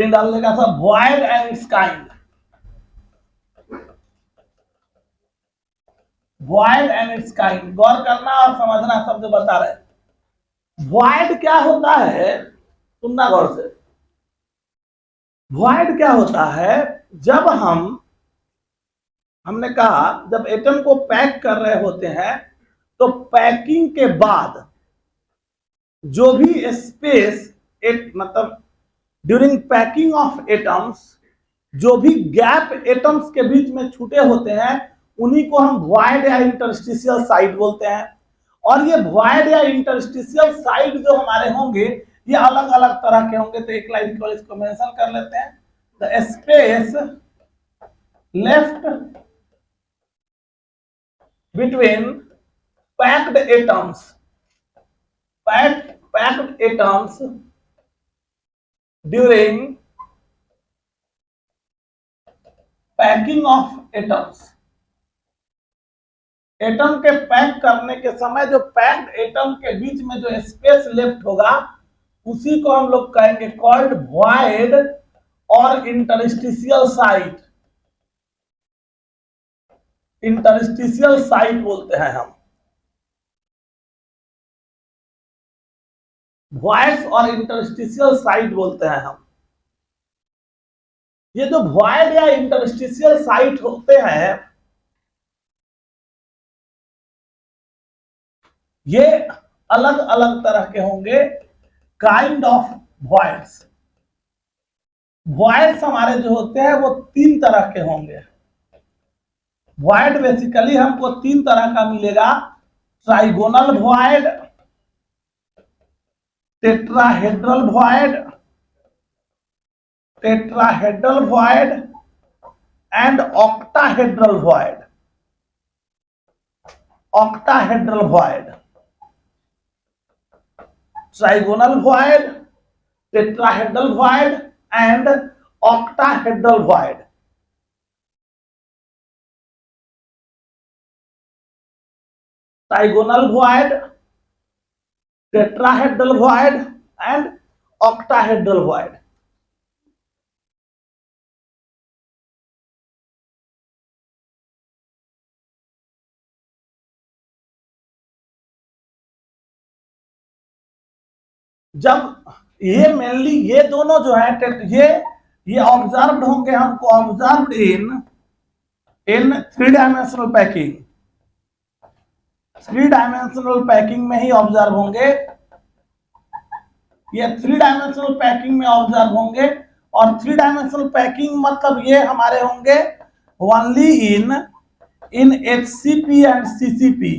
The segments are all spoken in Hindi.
स्पेलिंग डाल देगा सब void and its kind, void and its kind, गौर करना और समझना सब जो बता रहे। वॉइड क्या होता है, सुनना गौर से। वॉइड क्या होता है, जब हमने कहा जब एटम को पैक कर रहे होते हैं तो पैकिंग के बाद जो भी स्पेस मतलब ड्यूरिंग पैकिंग ऑफ एटम्स जो भी गैप एटम्स के बीच में छूटे होते हैं उन्हीं को हम वॉइड या इंटरस्टिशियल साइड बोलते हैं। और ये वॉइड या इंटरस्टिशियल साइड जो हमारे होंगे ये अलग अलग तरह के होंगे। तो एक लाइन केवल इसको मेंशन कर लेते हैं, the space left between packed atoms, packed atoms during packing of atoms, atom के पैक करने के समय जो पैक्ड एटम के बीच में जो स्पेस लेफ्ट होगा उसी को हम लोग कहेंगे कॉल्ड वॉइड और इंटरस्टिशियल साइट, इंटरस्टिशियल साइट बोलते हैं हम। वॉइड्स और इंटरस्टिशियल साइट बोलते हैं हम। ये जो वॉइड या इंटरस्टिशियल साइट होते हैं ये अलग अलग तरह के होंगे, काइंड ऑफ वॉइड्स। वॉइड्स हमारे जो होते हैं वो तीन तरह के होंगे। वॉइड बेसिकली हमको तीन तरह का मिलेगा, trigonal void, tetrahedral void, tetrahedral void and octahedral void, octahedral void. Trigonal void, tetrahedral void and octahedral void. Trigonal void, tetrahedral void and octahedral void. जब ये मेनली ये दोनों जो है ये ऑब्जर्व्ड होंगे हमको, observed in three dimensional packing, three dimensional packing में ही ऑब्जर्व होंगे, ये थ्री डायमेंशनल पैकिंग में ऑब्जर्व होंगे। और थ्री डायमेंशनल पैकिंग मतलब ये हमारे होंगे only in HCP and CCP,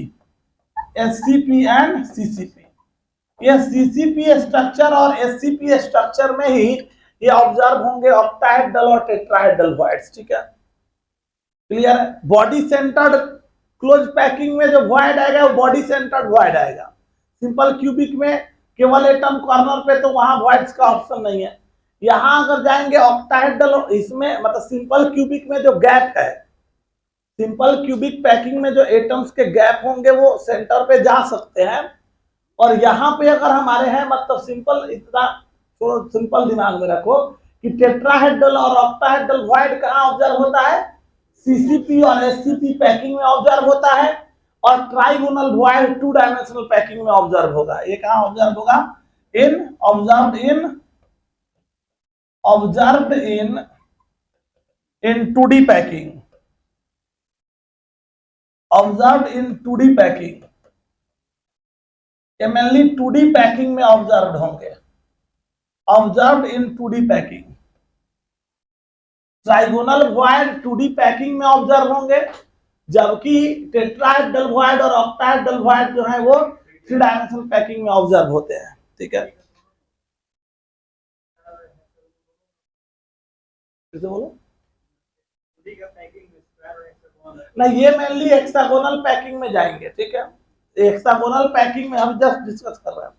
HCP and CCP. ये सीसीपी स्ट्रक्चर और एचसीपी स्ट्रक्चर में ही ये ऑब्जर्व होंगे ऑक्टाहेड्रल और टेट्राहेड्रल वॉइड्स। ठीक है, क्लियर है। बॉडी सेंटर्ड क्लोज पैकिंग में जो वॉइड आएगा वो बॉडी सेंटर्ड वॉइड आएगा। सिंपल क्यूबिक में केवल एटम कॉर्नर पे तो वहां वॉइड्स का ऑप्शन नहीं है। यहां अगर जाएंगे ऑक्टाहेड्रल, इसमें मतलब सिंपल क्यूबिक में जो गैप है, सिंपल क्यूबिक पैकिंग में जो एटम्स के गैप होंगे वो सेंटर पे जा सकते हैं। और यहाँ पे अगर हमारे हैं मतलब सिंपल, इतना सिंपल दिमाग में रखो कि टेट्राहेड्रल और ऑक्टाहेड्रल वॉइड कहाँ ऑब्जर्व होता है, सीसीपी और एससीपी पैकिंग में ऑब्जर्व होता है। और trigonal void two dimensional packing में ऑब्जर्व होगा। ये कहाँ ऑब्जर्व होगा, observed in 2D packing, observed in 2D packing, ये मेनली 2D पैकिंग में ऑब्जर्व्ड होंगे, observed in 2D packing. Trigonal void 2D packing में ऑब्जर्व होंगे, जबकि टेट्राहेड्रल वॉइड और ऑक्टाहेड्रल वॉइड जो है वो थ्री डायमेंशनल पैकिंग में ऑब्जर्व होते हैं। ठीक है, बोलो ना, ये मेनली हेक्सागोनल पैकिंग में जाएंगे। ठीक है, हेक्सागोनल पैकिंग में हम जस्ट डिस्कस कर रहे हैं।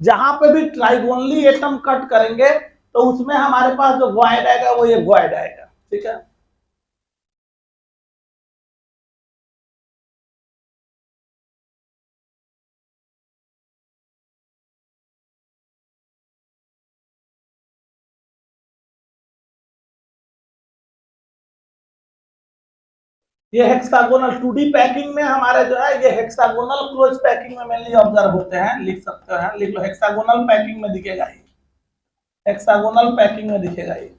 जहां पे भी ट्राइगोनली एटम कट करेंगे तो उसमें हमारे पास जो वॉइड आएगा वो ये वॉइड आएगा। ठीक है। ये हेक्सागोनल 2D पैकिंग में हमारे जो है ये हेक्सागोनल क्लोज पैकिंग में मेनली ऑब्जर्व होते हैं, लिख सकते हैं, लिख लो हेक्सागोनल पैकिंग में दिखेगा ये, हेक्सागोनल पैकिंग में दिखेगा ये।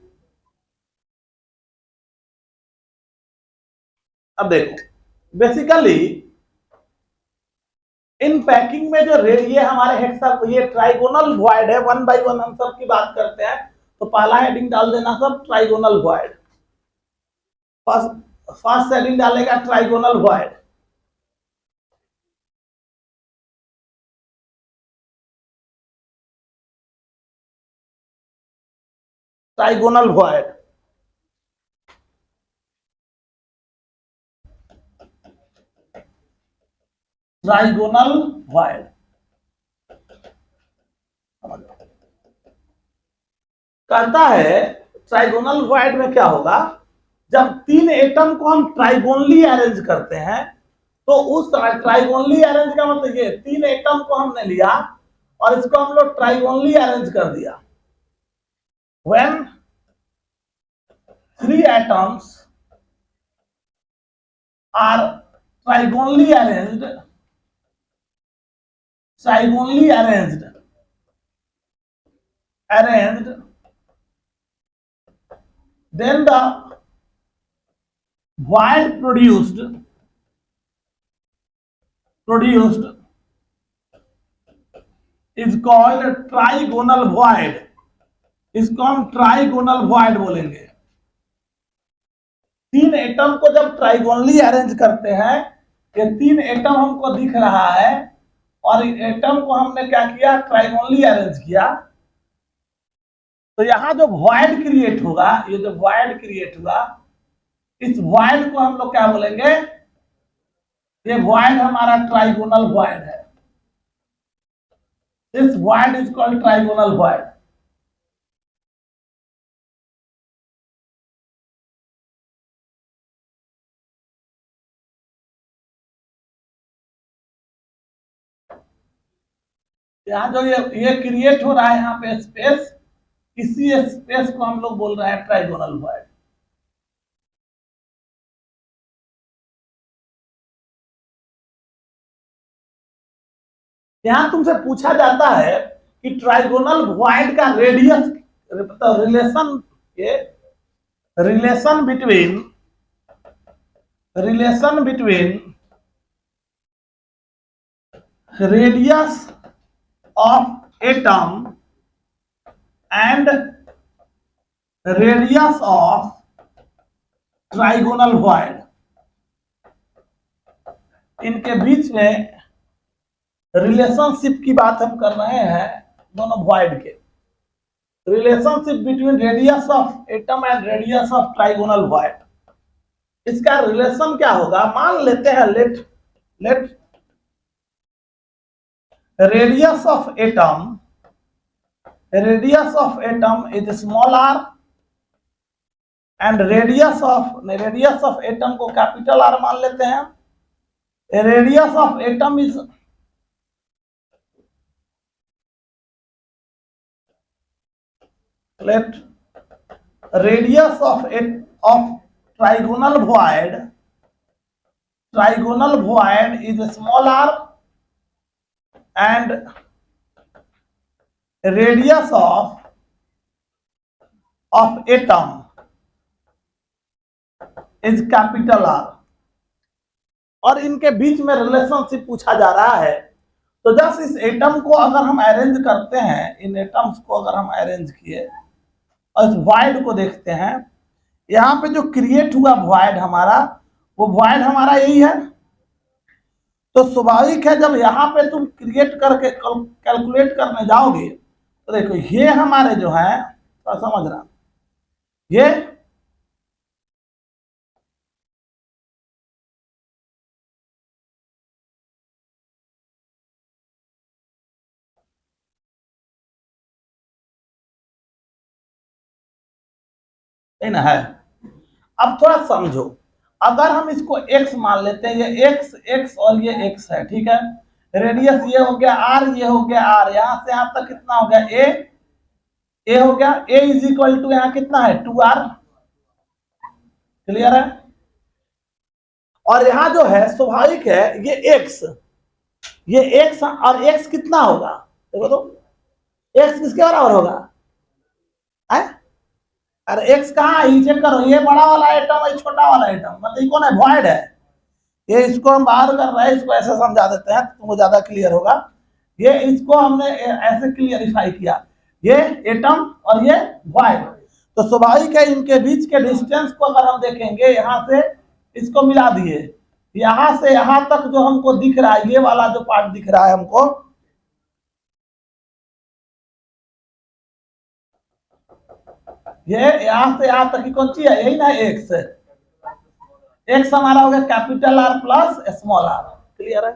अब देखो बेसिकली इन पैकिंग में जो ये हमारे हेक्सा ये ट्राइगोनल वॉइड है, वन बाय वन हम सब की बात करते हैं, तो पहला हेडिंग डाल देना सब trigonal void, first first heading डालेगा trigonal void. Trigonal void trigonal void कहता है ट्राइगोनल वॉइड में क्या होगा, जब तीन एटम को हम ट्राइगोनली अरेंज करते हैं, तो उस समय ट्राइगोनली अरेंज का मतलब ये तीन एटम को हमने लिया और इसको हम लोग ट्राइगोनली अरेंज कर दिया। When three atoms are trigonally arranged then the void produced is called trigonal void, इसको हम ट्राइगोनल वॉइड बोलेंगे। तीन एटम को जब ट्राइगोनली अरेंज करते हैं, ये तीन एटम हमको दिख रहा है और एटम को हमने क्या किया, ट्राइगोनली अरेंज किया, तो यहां जो वॉइड क्रिएट होगा, ये जो वॉइड क्रिएट हुआ, इस वॉइड को हम लोग क्या बोलेंगे, ये वॉइड हमारा ट्राइगोनल वॉइड है, this void is called trigonal void. यहाँ जो ये क्रिएट हो रहा है यहाँ पे स्पेस, इसी स्पेस को हम लोग बोल रहे हैं ट्राइगोनल वॉइड। यहां तुमसे पूछा जाता है कि ट्राइगोनल वॉइड का रेडियस, मतलब रिलेशन, ये relation between radius of atom and radius of trigonal void, इनके बीच में रिलेशनशिप की बात हम कर रहे हैं, दोनों वॉइड के relationship between radius of atom and radius of trigonal void. इसका रिलेशन क्या होगा, मान लेते हैं late radius of atom is small r and radius of atom को कैपिटल R मान लेते हैं, radius of atom is let radius of trigonal void is small r and radius of atom is capital R, और इनके बीच में रिलेशनशिप पूछा जा रहा है। तो जस्ट इस एटम को अगर हम अरेंज करते हैं, इन एटम्स को अगर हम अरेंज किए और इस वॉइड को देखते हैं, यहाँ पे जो क्रिएट हुआ वॉइड हमारा, वो वॉइड हमारा यही है। तो स्वाभाविक है जब यहाँ पे तुम क्रिएट करके कैलकुलेट करने जाओगे, तो देखो ये हमारे जो है, तो समझ रहा, ये ना है। अब थोड़ा समझो, अगर हम इसको x मान लेते हैं, ये x और ये x है, ठीक है, रेडियस ये हो गया r, ये हो गया r, यहां से यहां तक कितना हो गया a हो गया, a इज इक्वल टू यहाँ कितना है 2r, क्लियर है। और यहाँ जो है स्वाभाविक है ये एक्स और एक्स कितना होगा देखो तो, एक्स किसके बराबर होगा है? अरे एक्स कहाँ है चेक करो, ये बड़ा वाला आइटम है छोटा वाला आइटम, मतलब ये कौन है वॉइड है। ये इसको हम बाहर कर रहे हैं, इसको ऐसे समझा देते हैं तुमको ज्यादा क्लियर होगा। ये इसको हमने ऐसे क्लियरिफाई किया, ये एटम और ये वॉइड। तो स्वाभाविक है इनके बीच के डिस्टेंस को अगर हम देखेंगे, यहाँ से इसको मिला दिए, यहां से यहां तक जो हमको दिख रहा है, ये वाला जो पार्ट दिख रहा है हमको, ये यहां से यहां तक की कौन सी है, यही ना एक्स। एक्स हमारा हो गया capital r plus small r, clear है।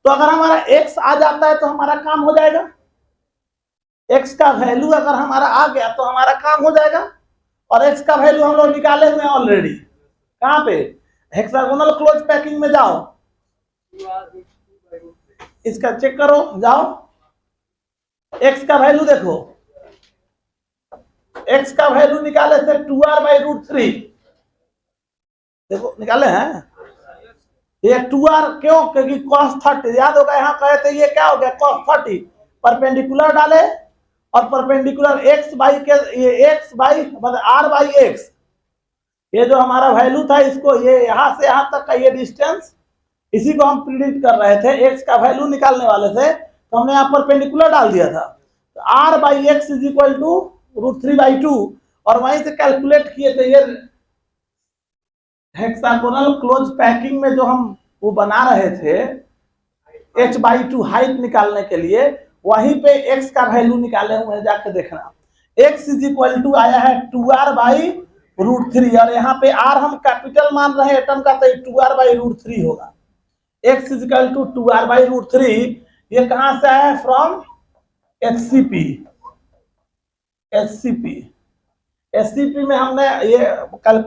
तो अगर हमारा एक्स आ जाता है तो हमारा काम हो जाएगा, एक्स का वैल्यू अगर हमारा आ गया तो हमारा काम हो जाएगा। और एक्स का वैल्यू हम लोग निकाले हुए हैं ऑलरेडी, कहां पे, हेक्सागोनल क्लोज पैकिंग में जाओ, इसका चेक करो जाओ, एक्स का वैल्यू देखो, एक्स का वैल्यू निकाले थे 2r/√3, देखो निकाले हैं ये 2r, क्यों, क्योंकि cos 30 याद होगा, यहाँ कहे थे ये क्या हो गया cos 30, परपेंडिकुलर डाले और परपेंडिकुलर x बाई के, ये x बाई मतलब r/x, ये जो हमारा वैल्यू था इसको, ये यहां से यहां तक का ये डिस्टेंस, इसी को हम प्रिडिक्ट कर रहे थे, x का वैल्यू निकालने वाले थे, तो हमने यहाँ परपेंडिकुलर डाल दिया था, तो r/x इज इक्वल टू √3/2, और वहीं से कैलकुलेट किए थे ये हेक्सागोनल क्लोज पैकिंग में जो हम वो बना रहे थे h/2 हाइट निकालने के लिए, वहीं पे x का वैल्यू निकाले हुए हैं, जाके देखना, x इज इक्वल टू आया है 2r/√3, और यहाँ पे r हम कैपिटल मान रहे हैं एटम का, तो 2r/√3 होगा। x is equal to 2r/√3, ये कहां से आया है, फ्रॉम एससीपी में हमने ये कल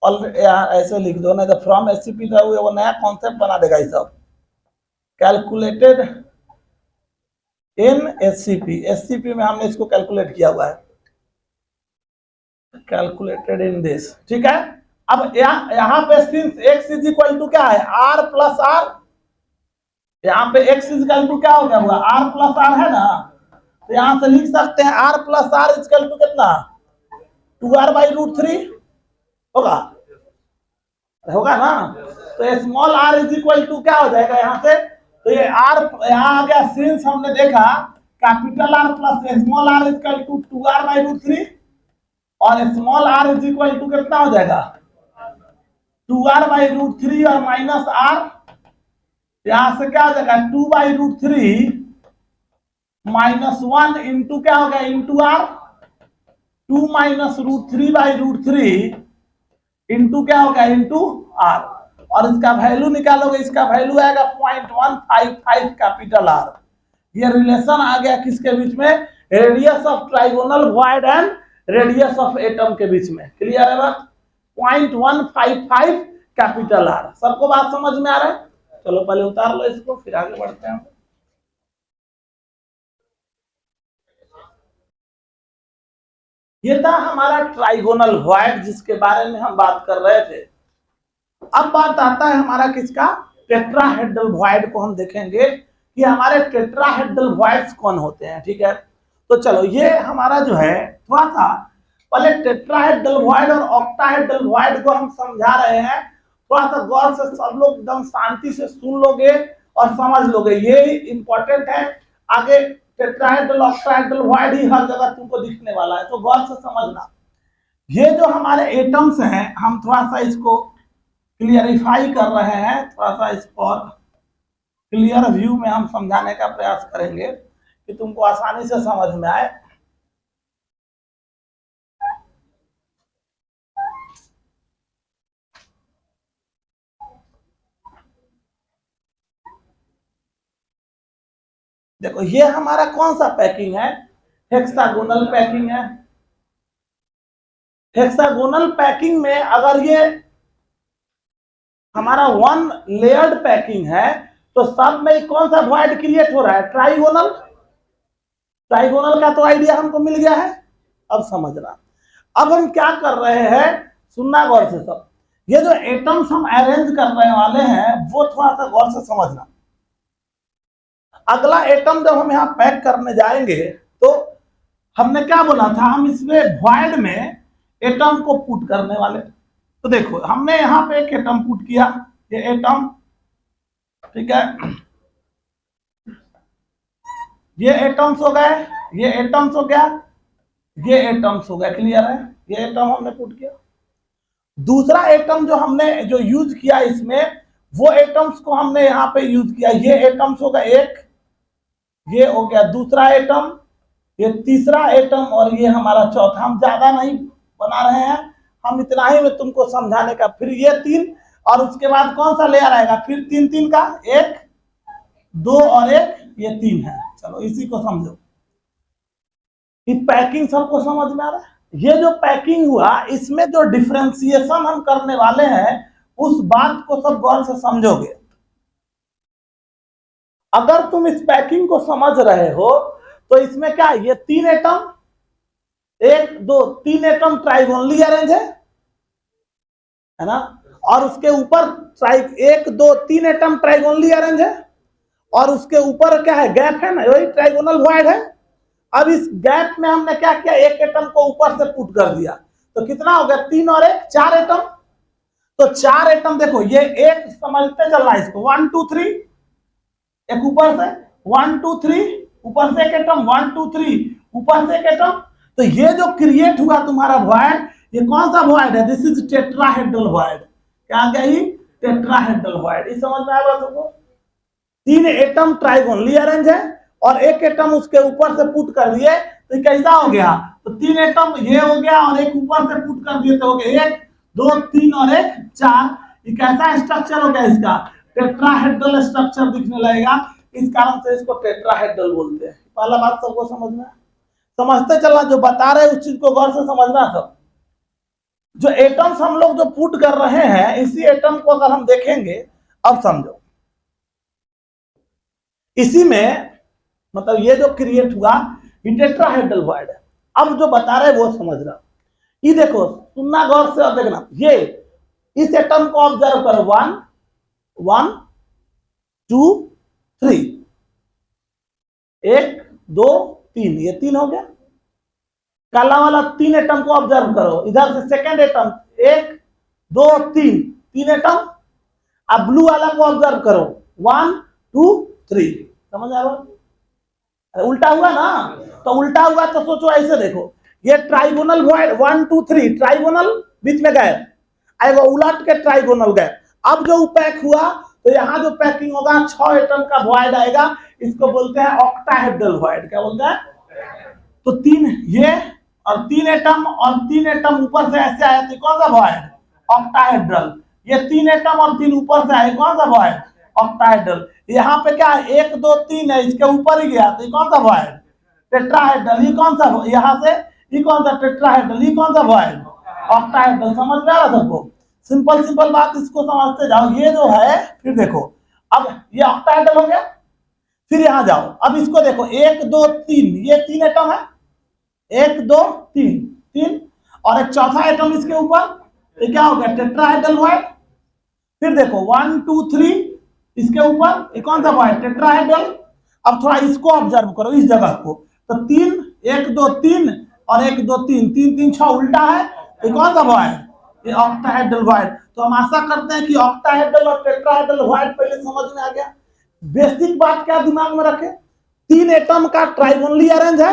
ऐसे लिख दो ना, तो फ्रॉम एससीपी था वो नया कॉन्सेप्ट बना देगा ये सब, कैलकुलेटेड इन एससीपी में हमने इसको कैलकुलेट किया हुआ है, कैलकुलेटेड इन दिस, ठीक है। अब यहाँ पे since x is equal to क्या है, r प्लस आर, यहाँ पे x इज इक्वल टू क्या हो गया होगा, r प्लस आर है ना, तो यहां से लिख सकते हैं r plus r is equal to कितना, 2r/√3 होगा ना। तो small r is equal to क्या हो जाएगा यहाँ से, तो ये r यहाँ आ गया, सिंस हमने देखा capital R plus small r is equal to 2r/√3, और small r is equal to कितना हो जाएगा 2r/√3 और माइनस r, यहां से क्या हो जाएगा 2/√3 माइनस 1 इंटू क्या हो गया, इंटू r, 2 माइनस √3/√3 इंटू क्या हो गया, इंटू r, और इसका वैल्यू निकालोगे, इसका वैल्यू आएगा 0.155 कैपिटल R। ये रिलेशन आ गया किसके बीच में, radius of trigonal void and radius of atom के बीच में, क्लियर है बात, 0.155 कैपिटल R। सबको बात समझ में आ रहा है, चलो पहले उतार लो इसको, फिर आगे बढ़ते हैं। ये था हमारा ट्राइगोनल वॉइड जिसके बारे में हम बात कर रहे थे। अब बात आता है हमारा किसका, टेट्राहेड्रल वॉइड को हम देखेंगे कि हमारे टेट्राहेड्रल वॉइड्स कौन होते हैं, ठीक है। तो चलो ये हमारा जो है थोड़ा सा पहले टेट्राहेड्रल वॉइड और ऑक्टाहेड्रल वॉइड को हम समझा रहे हैं, थोड़ा सा गौर से सब लोग एकदम शांति से सुन लोगे और समझ लोगे, ये इंपॉर्टेंट है, आगे टेट्राहेड्रल ऑक्टाहेड्रल वॉइड ही हर जगह तुमको दिखने वाला है, तो गौर से समझना। ये जो हमारे एटम्स हैं, हम थोड़ा सा इसको क्लियरिफाई कर रहे हैं, थोड़ा सा इसको और क्लियर व्यू में हम समझाने का प्रयास करेंगे कि तुमको आसानी से समझ में आए। देखो ये हमारा कौन सा पैकिंग है, हेक्सागोनल पैकिंग है। हेक्सागोनल पैकिंग में अगर ये हमारा वन लेयर्ड पैकिंग है, तो सब में कौन सा वॉइड क्रिएट हो रहा है, ट्राइगोनल। ट्राइगोनल का तो आइडिया हमको मिल गया है, अब समझना। अब हम क्या कर रहे हैं, सुनना गौर से सब, ये जो एटम्स हम अरेंज करने वाले हैं वो थोड़ा सा गौर से समझना। अगला एटम जब हम यहाँ पैक करने जाएंगे तो हमने क्या बोला था, हम इसमें वॉइड में एटम को पुट करने वाले। तो देखो हमने यहाँ पे एक एटम पुट किया, ये एटम, ठीक है, ये एटम्स हो गए, ये एटम्स हो गया, ये एटम्स हो गया, क्लियर है, ये एटम हमने पुट किया। दूसरा एटम जो हमने जो यूज किया इसमें, वो एटम्स को हमने यहाँ पे यूज किया, ये एटम्स हो गया एक, ये हो गया दूसरा एटम, ये तीसरा एटम, और ये हमारा चौथा। हम ज्यादा नहीं बना रहे हैं, हम इतना ही में तुमको समझाने का। फिर ये तीन, और उसके बाद कौन सा लेयर आएगा, फिर तीन तीन का, एक, दो और एक, ये तीन है। चलो इसी को समझो, ये पैकिंग सबको समझ में आ रहा है। ये जो पैकिंग हुआ इसमें जो डिफरेंशिएशन हम करने वाले हैं उस बात को सब गौर से समझोगे। अगर तुम इस पैकिंग को समझ रहे हो तो इसमें क्या, ये तीन एटम, एक दो तीन एटम ट्राइगोनली अरेंज है ना, और उसके ऊपर एक दो तीन एटम ट्राइगोनली अरेंज है, और उसके ऊपर क्या है, गैप है ना, वही ट्राइगोनल वॉइड है। अब इस गैप में हमने क्या किया, एक एटम को ऊपर से पुट कर दिया, तो कितना हो गया, तीन और एक, चार एटम। तो चार एटम देखो, ये एक समझते चलना इसको, 1 2 3, एक ऊपर से 1 2 3, ऊपर से एक एटम, 1 2 3, ऊपर से एक एटम। तो ये जो क्रिएट हुआ तुम्हारा वॉइड, ये कौन सा वॉइड है, दिस इज टेट्राहेड्रल वॉइड। क्या गई, टेट्राहेड्रल वॉइड। इस समझ में आया सबको, तीन एटम ट्राइगोनली अरेंज है और एक एटम उसके ऊपर से पुट कर दिए, तो कैसा हो गया, तो तीन एटम ये हो गया और एक ऊपर से पुट कर दिए तो हो गया एक, दो, तीन और एक, चार। ये कैसा स्ट्रक्चर हो गया इसका, टेट्राहेड्रल स्ट्रक्चर दिखने लगेगा। इस कारण से इसको टेट्राहेड्रल बोलते हैं। पहला बात सबको समझना, समझते चलना, जो बता रहे उस चीज को गौर से समझना। सब जो एटम्स हम लोग जो पुट कर रहे हैं, इसी एटम को अगर हम देखेंगे, अब समझो, इसी में मतलब ये जो क्रिएट हुआ ये टेट्राहेड्रल वॉइड है। अब जो बता रहे वो समझना, ये देखो, सुनना गौर से और देखना। ये इस एटम को ऑब्जर्व करो, 1 1 2 3, 1 2 3, ये तीन हो गया। काला वाला तीन एटम को ऑब्जर्व करो, इधर से सेकेंड एटम, 1 2 3, तीन एटम। अब ब्लू वाला को ऑब्जर्व करो, 1 2 3, समझ आ रहा, उल्टा हुआ ना। तो उल्टा हुआ तो सोचो ऐसे देखो, ये ट्राइगोनल वॉइड 1 2 3, ट्राइगोनल बीच में गैप आएगा, उलट के ट्राइगोनल गैप। अब जो पैक हुआ तो यहाँ जो पैकिंग होगा 6 एटम का वॉइड आएगा, इसको बोलते हैं ऑक्टाहेड्रल वॉइड। क्या बोलते हैं, तो तीन ये और तीन एटम और तीन एटम ऊपर से ऐसे आए तो कौन सा वॉइड, ऑक्टाहेड्रल। ये तीन एटम और तीन ऊपर से आए, कौन सा वॉइड, ऑक्टाहेड्रल। यहाँ पे क्या है, 1 2 3 है, इसके ऊपर ही गया तो कौन सा वॉइड, टेट्राहेड्रल। ये कौन सा, यहाँ से ये कौन सा टेट्राहेड्रल, ये कौन सा वॉइड, ऑक्टाहेड्रल। समझ में आ रहा सबको, सिंपल सिंपल बात, इसको समझते जाओ। ये जो है, फिर देखो, अब ये ऑक्टाहेड्रल हो गया, फिर यहाँ जाओ, अब इसको देखो, 1 2 3, ये तीन एटम है, 1 2 3 3, और एक चौथा एटम इसके ऊपर, ये क्या हो गया, टेट्राहेड्रल वॉइड। फिर देखो 1 2 3, इसके ऊपर ये कौन सा वॉइड, टेट्राहेड्रल। अब थोड़ा इसको ऑब्जर्व करो, इस जगह को, तो 3 1 2 3 और 1 2 3, 3 3 6 उल्टा है, ये कौन सा वॉइड, ये ऑक्टाहेड्रल वॉइड। तो हम आशा करते हैं कि ऑक्टाहेड्रल और टेट्राहेड्रल वॉइड पहले समझ में आ गया। बेसिक बात क्या दिमाग में रखे, तीन एटम का ट्राइगोनली अरेंज है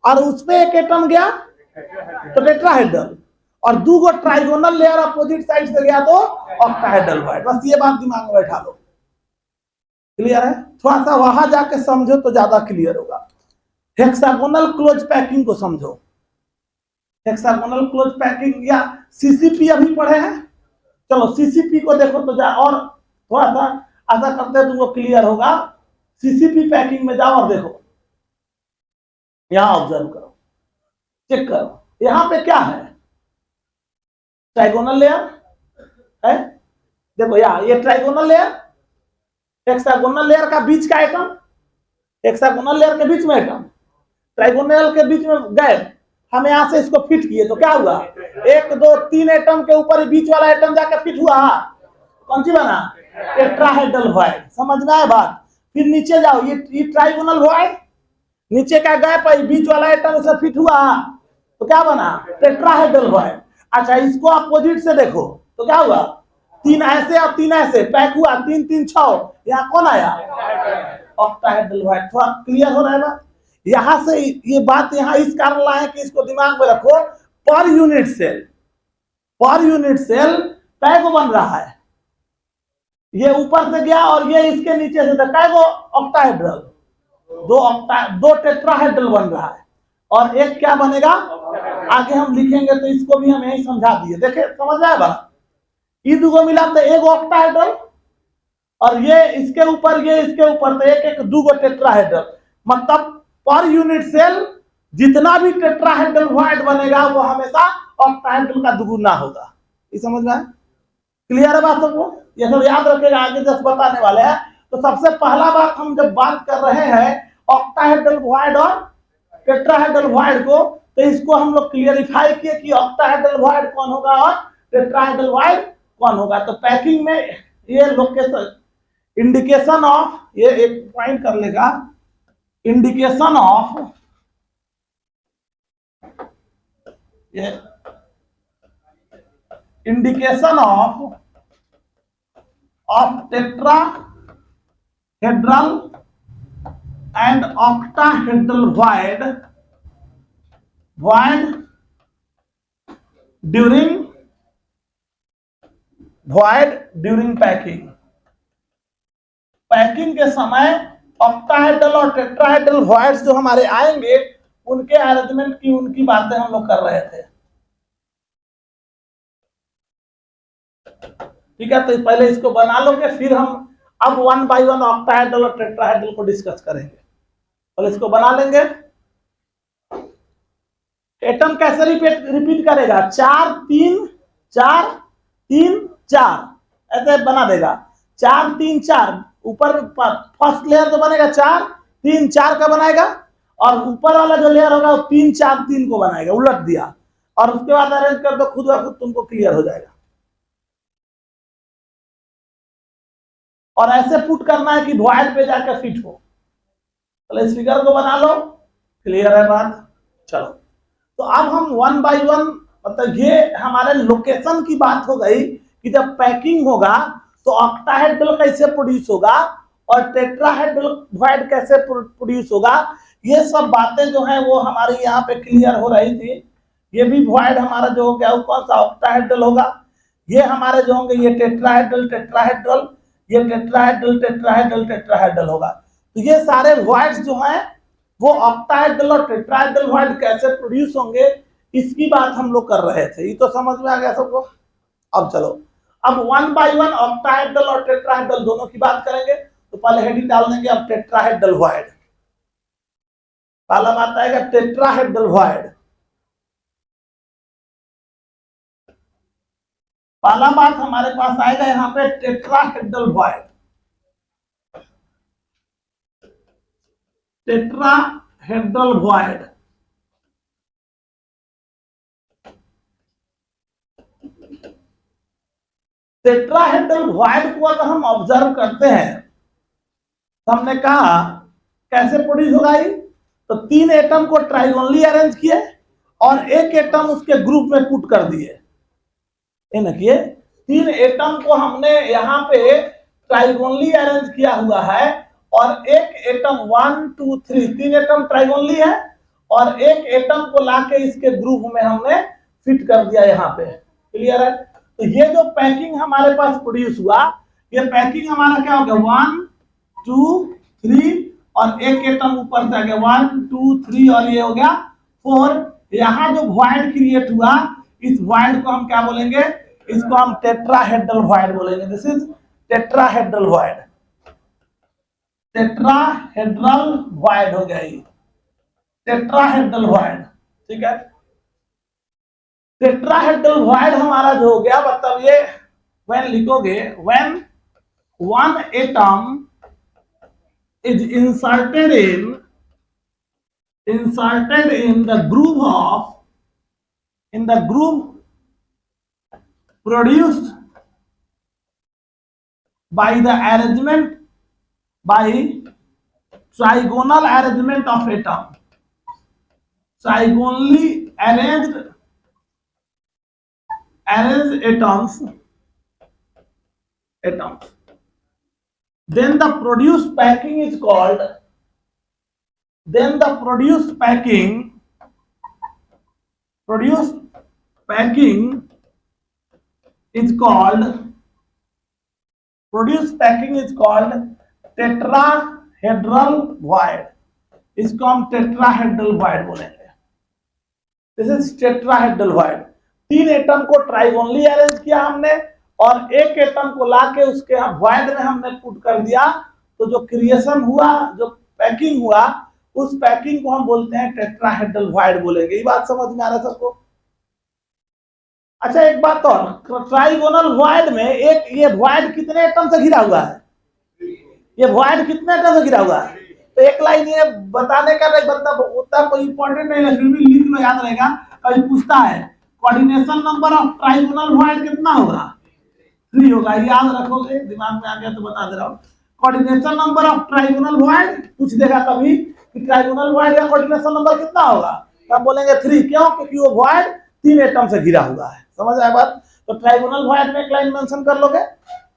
और उसपे एक एटम गया तो टेट्राहेड्रल, और दो गो ट्राइगोनल लेयर अपोजिट साइड से गया तो ऑक्टाहेड्रल वॉइड। बस ये बात दिमाग में बैठा लो, क्लियर है। थोड़ा सा वहां जाके समझो तो ज्यादा क्लियर होगा। हेक्सागोनल क्लोज पैकिंग को समझो, हेक्सागोनल क्लोज पैकिंग या सीसीपी अभी पढ़े हैं। चलो सीसीपी को देखो तो जा, और थोड़ा सा आशा करते हैं तुमको क्लियर होगा। सीसीपी पैकिंग में जाओ और देखो, यहां ऑब्जर्व करो, चेक करो, यहां पे क्या है, ट्राइगोनल लेयर है। देखो यहाँ ये ट्राइगोनल लेयर, हेक्सागोनल लेयर का बीच का एटम, हेक्सागोनल लेयर के बीच में एटम, ट्राइगोनल के बीच में गैप हम यहां से इसको फिट किए तो क्या हुआ, 1 2 3 एटम के ऊपर बीच वाला एटम जाकर फिट हुआ, कौन सी बना, टेट्राहेड्रल वॉइड। समझ में आए बात। फिर नीचे जाओ, ये ट्राइगोनल वॉइड, नीचे का गैप है, बीच वाला एटम से फिट हुआ तो क्या बना, टेट्राहेड्रल वॉइड। अच्छा इसको अपोजिट से देखो तो क्या हुआ, 3 ऐसे और 3 ऐसे पैक हुआ, 3 3 6, यहाँ कौन आया, ऑक्टाहेड्रल वॉइड। थोड़ा क्लियर हो रहा है बात। यहां से ये बात यहां इस कारण लाए कि इसको दिमाग में रखो, पर यूनिट सेल कैगो बन रहा है, ये ऊपर से गया और ये इसके नीचे से था, कैगो ऑक्टाहेड्रल, दो टेट्राहेड्रल बन रहा है और एक क्या बनेगा, आगे हम लिखेंगे तो इसको भी हम यही समझा दिए। देखे समझ में आएगा, ये दो मिला तो एक ऑक्टाहेड्रल और ये इसके ऊपर तो एक एक 2 टेट्राहेड्रल। मतलब पर यूनिट सेल जितना भी टेट्राहेड्रल वॉइड बनेगा वो हमेशा ऑक्टाहेड्रल का दुगुना होगा। ये समझ में आया, क्लियर है बात सबको। ये सब याद रखेगा, आगे जस्ट बताने वाले हैं। तो सबसे पहला बात हम जब बात कर रहे हैं ऑक्टाहेड्रल वॉइड और टेट्राहेड्रल वॉइड को, तो इसको हम लोग क्लियरिफाई किए कि ऑक्टाहेड्रल वॉइड कौन होगा और टेट्राहेड्रल वॉइड कौन होगा। तो पैकिंग में ये लोकेशन इंडिकेशन ऑफ, ये एक पॉइंट कर लेगा, इंडिकेशन ऑफ ये indication of tetrahedral and octahedral void during packing के समय ऑक्टाहेड्रल और टेट्राहेड्रल वॉइड्स जो हमारे आएंगे उनके अरेंजमेंट की, उनकी बातें हम लोग कर रहे थे। ठीक है, तो पहले इसको बना लोगे, फिर हम अब 1 बाय 1 ऑक्टाहेड्रल और टेट्राहेड्रल को डिस्कस करेंगे। पहले इसको बना लेंगे। एटम कैसे रिपीट करेगा, 4 3 4 3 4 ऐसे बना देगा, 4 3 4 ऊपर फर्स्ट लेयर तो बनेगा 4 3 4 का बनाएगा और ऊपर वाला जो लेयर होगा वो 3 4 3 को बनाएगा, उलट दिया और उसके बाद अरेंज कर दो, खुद ब खुद तुमको क्लियर हो जाएगा। और ऐसे पुट करना है कि वॉइड पे जाकर फिट हो। तो इस फिगर को बना लो, क्लियर है बात। चलो तो अब हम 1 बाय 1, मतलब ये हमारे लोकेशन की बात हो गई कि जब पैकिंग होगा तो ऑक्टाहेड्रल कैसे प्रोड्यूस होगा और टेट्राहेड्रल वॉइड कैसे प्रोड्यूस होगा, ये सब बातें जो है वो हमारी यहाँ पे क्लियर हो रही थी। ये भी वॉइड हमारा जो हो गया वो कौन सा, ऑक्टाहेड्रल होगा। ये हमारे जो होंगे ये टेट्राहेड्रल, ये टेट्राहेड्रल होगा। तो ये सारे वॉइड्स जो हैं वो ऑक्टाहेड्रल और टेट्राहेड्रल वॉइड कैसे प्रोड्यूस होंगे इसकी बात हम लोग कर रहे थे। ये तो समझ में आ गया सबको। अब चलो, अब 1 बाय 1 ऑक्टाहेड्रल और टेट्राहेड्रल दोनों की बात करेंगे। तो पहले हेडिंग डाल देंगे अब टेट्राहेड्रल वॉइड। पहला बात आएगा टेट्राहेड्रल वॉइड। पहला बात हमारे पास आएगा यहाँ पे tetrahedral void. Tetrahedral void tetrahedral void को अगर हम ऑब्जर्व करते हैं तो हमने कहा कैसे प्रोड्यूस होगा ये, तो 3 एटम को ट्राइगोनली अरेंज किए और एक एटम उसके ग्रुप में पुट कर दिए। देखिए 3 एटम को हमने यहाँ पे ट्राइगोनली अरेंज किया हुआ है और एक एटम 1 2 3 3 एटम ट्राइगोनली है और एक एटम को लाके इसके ग्रुप में हमने फिट कर दिया यहाँ पे। क्लियर है। तो ये जो पैकिंग हमारे पास प्रोड्यूस हुआ, ये पैकिंग हमारा क्या हो गया, 1 2 3 और एक एटम ऊपर से आ गया 1 2 3 और ये हो गया 4। यहाँ जो वॉइड क्रिएट हुआ, इस वॉइड को हम क्या बोलेंगे, इसको हम टेट्राहेड्रल वॉइड बोलेंगे। This is tetrahedral void. Tetrahedral void हो गया ये, टेट्राहेड्रल वॉइड। ठीक है, टेट्राहेड्रल वॉइड हमारा जो हो गया, मतलब ये व्हेन लिखोगे, when 1 atom is inserted in the groove of in the group produced by the arrangement, by trigonal arrangement of atom, trigonally arranged atoms, then the produced packing is called, produced packing is called tetrahedral void. इसको हम टेट्राहेड्रल void बोलेंगे. This is tetrahedral void. 3 atom को ट्राइगोनली अरेंज किया हमने और एक एटम को लाके उसके void में हमने पुट कर दिया, तो जो क्रिएशन हुआ, जो पैकिंग हुआ, उस पैकिंग को हम बोलते हैं टेट्राहेड्रल void बोलेंगे. ये बात समझ में आ रहा है सबको? अच्छा, एक बात और, ट्राइगोनल void में एक ये void कितने एटम से घिरा हुआ है? ये void कितने एटम से घिरा हुआ है? तो एक लाइन ये बताने का नहीं, मतलब उतना कोई इंपॉर्टेंट नहीं है, फिर भी लिख लो, याद रहेगा. कभी पूछता है coordination number of trigonal void कितना होगा? 3 होगा. याद रखोगे, दिमाग में आ गया तो बता दे रहा हूँ. Coordination number of trigonal void पूछ देगा कभी कि ट्राइगोनल void का कोऑर्डिनेशन नंबर कितना होगा, तो हम बोलेंगे 3. क्यों? क्योंकि वो void 3 एटम से घिरा हुआ है. समझ आया बात? तो ट्राइगोनल void में एक लाइन मेंशन कर लोगे,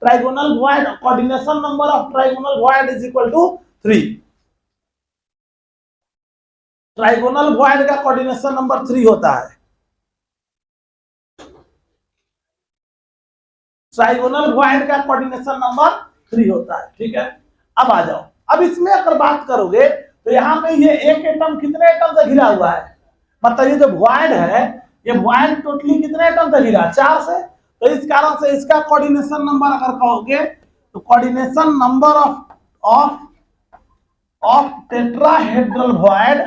trigonal void coordination number of trigonal void is equal to 3. Trigonal void का कोऑर्डिनेशन नंबर 3 होता है. ट्राइगोनल void का कोऑर्डिनेशन नंबर 3 होता है. ठीक है, अब आ जाओ. अब इसमें अगर बात करोगे तो यहाँ पे ये एक एटम कितने एटम से घिरा हुआ है? मतलब ये जो void है, ये void टोटली कितने एटम से घिरा? 4 से. तो इस कारण से इसका कोऑर्डिनेशन नंबर अगर कहोगे तो coordination number of tetrahedral void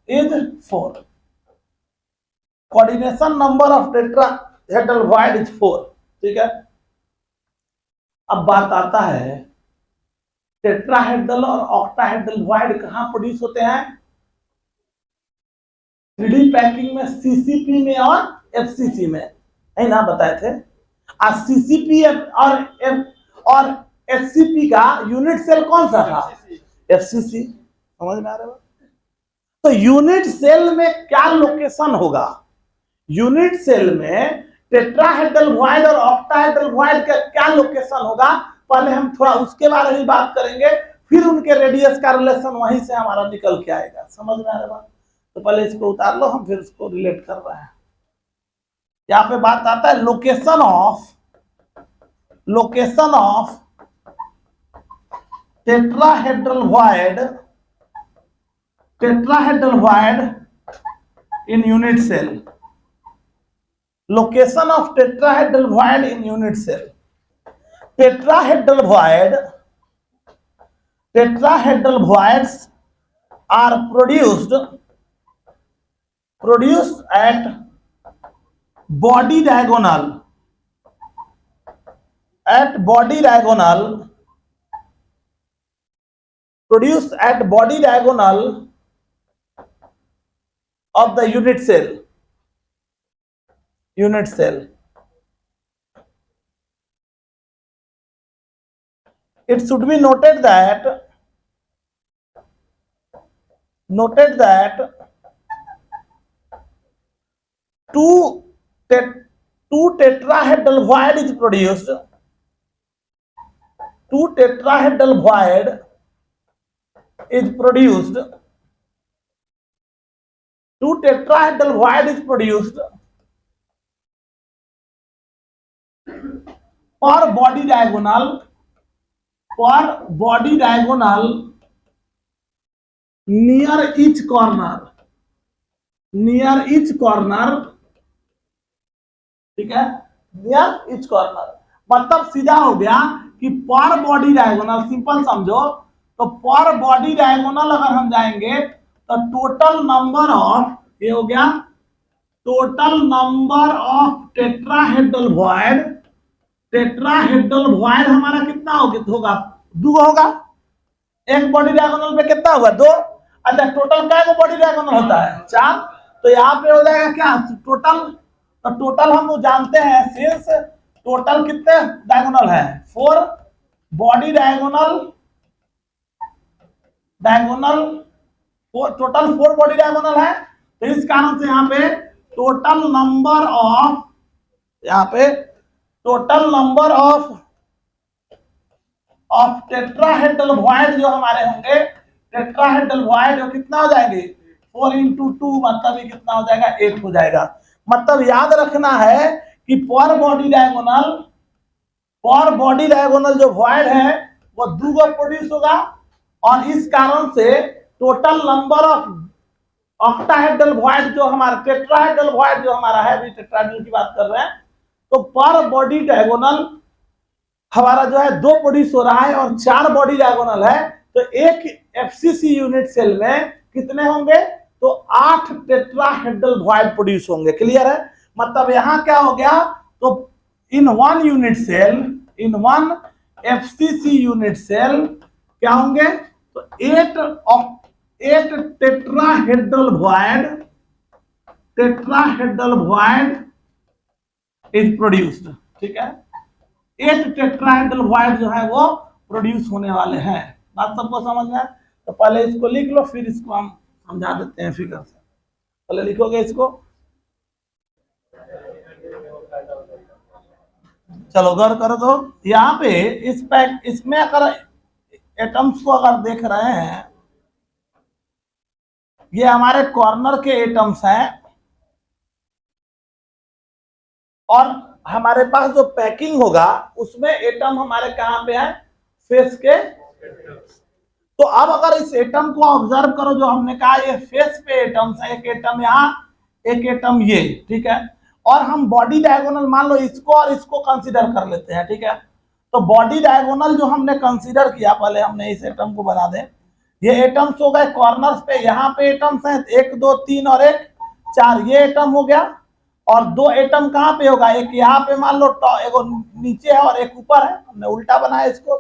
is 4. Coordination number of tetrahedral void is 4. ठीक है. अब बात आता है टेट्राहेड्रल और ऑक्टाहेड्रल void कहां प्रोड्यूस होते हैं? 3D पैकिंग में, सीसीपी में और एफसीसी में, है ना, बताए थे. आज सीसीपी और एचसीपी का यूनिट सेल कौन सा था? एफसीसी. समझ में आ रहा है? तो यूनिट सेल में क्या लोकेशन होगा? यूनिट सेल में टेट्राहेड्रल void और ऑक्टाहेड्रल void का क्या लोकेशन होगा? पहले हम थोड़ा उसके बारे में बात करेंगे, फिर उनके रेडियस का रिलेशन वहीं से हमारा निकल के आएगा. समझ में आ रहा है? तो पहले इसको उतार लो, हम फिर इसको रिलेट कर रहे हैं. यहाँ पे बात आता है location of tetrahedral void in unit cell. Location of tetrahedral void in unit cell. Tetrahedral voids are produced at body diagonal of the unit cell. It should be noted that two tetrahedral void is produced. Two tetrahedral void is produced per body diagonal near each corner. ठीक है, नियर ईच कॉर्नर मतलब सीधा हो गया कि पर बॉडी डायगोनल. सिंपल समझो तो पर बॉडी डायगोनल अगर हम जाएंगे तो टोटल नंबर ऑफ, ये हो गया total number of tetrahedral void हमारा कितना होगा? 2 होगा. एक बॉडी डायगोनल पे कितना होगा? 2. अच्छा टोटल क्या को बॉडी डायगोनल होता है 4, तो यहाँ पे हो जाएगा क्या टोटल, तो टोटल हम लोग जानते हैं सिंस टोटल कितने डायगोनल है 4 body diagonal, total 4 body diagonal है, तो इस कारण से यहाँ पे टोटल नंबर ऑफ, यहाँ पे total number of tetrahedral void जो हमारे होंगे, टेट्राहेड्रल वॉइड जो कितना हो जाएंगे 4 into 2 मतलब ये कितना हो जाएगा 8 हो जाएगा। मतलब याद रखना है कि पर बॉडी डायगोनल जो वॉइड है वो 2 गो प्रोड्यूस होगा, और इस कारण से total number of octahedral void जो हमारा टेट्राहेड्रल वॉइड जो हमारा है, अभी टेट्राहेड्रल की बात कर रहे हैं, तो पर बॉडी डायगोनल हमारा जो है 2 प्रोड्यूस हो रहा है और 4 बॉडी डायगोनल है, तो एक एफसीसी यूनिट सेल में कितने होंगे, तो 8 टेट्राहेड्रल वॉइड प्रोड्यूस होंगे। क्लियर है? मतलब यहां क्या हो गया, तो in one unit cell, in one FCC unit cell क्या होंगे, तो 8 टेट्राहेड्रल वॉइड इज प्रोड्यूस्ड। ठीक है, 8 टेट्राहेड्रल वॉइड जो है वो प्रोड्यूस होने वाले हैं। बात सबको समझ में है? तो पहले इसको लिख लो, फिर इसको हम समझा देते हैं फिगर से। पहले लिखोगे इसको, चलो गौर करो। तो यहाँ पे इसमें अगर एटम्स को अगर देख रहे हैं, ये हमारे कॉर्नर के एटम्स हैं, और हमारे पास जो पैकिंग होगा उसमें एटम हमारे कहां पे है, फेस के। तो अब अगर इस एटम को ऑब्जर्व करो, जो हमने कहा ये फेस पे एटम्स है, एक एटम यहाँ, एक एटम ये, ठीक है, और हम बॉडी डायगोनल मान लो इसको और इसको कंसीडर कर लेते हैं। ठीक है, तो बॉडी डायगोनल जो हमने कंसीडर किया, पहले हमने इस एटम को बना दें, ये एटम्स हो गए कॉर्नर्स पे, यहाँ पे एटम्स हैं 1 2 3 और 1 4, ये एटम हो गया, और 2 एटम कहाँ पे होगा, एक यहाँ पे मान लो, एक नीचे है और एक ऊपर है, हमने उल्टा बनाया इसको,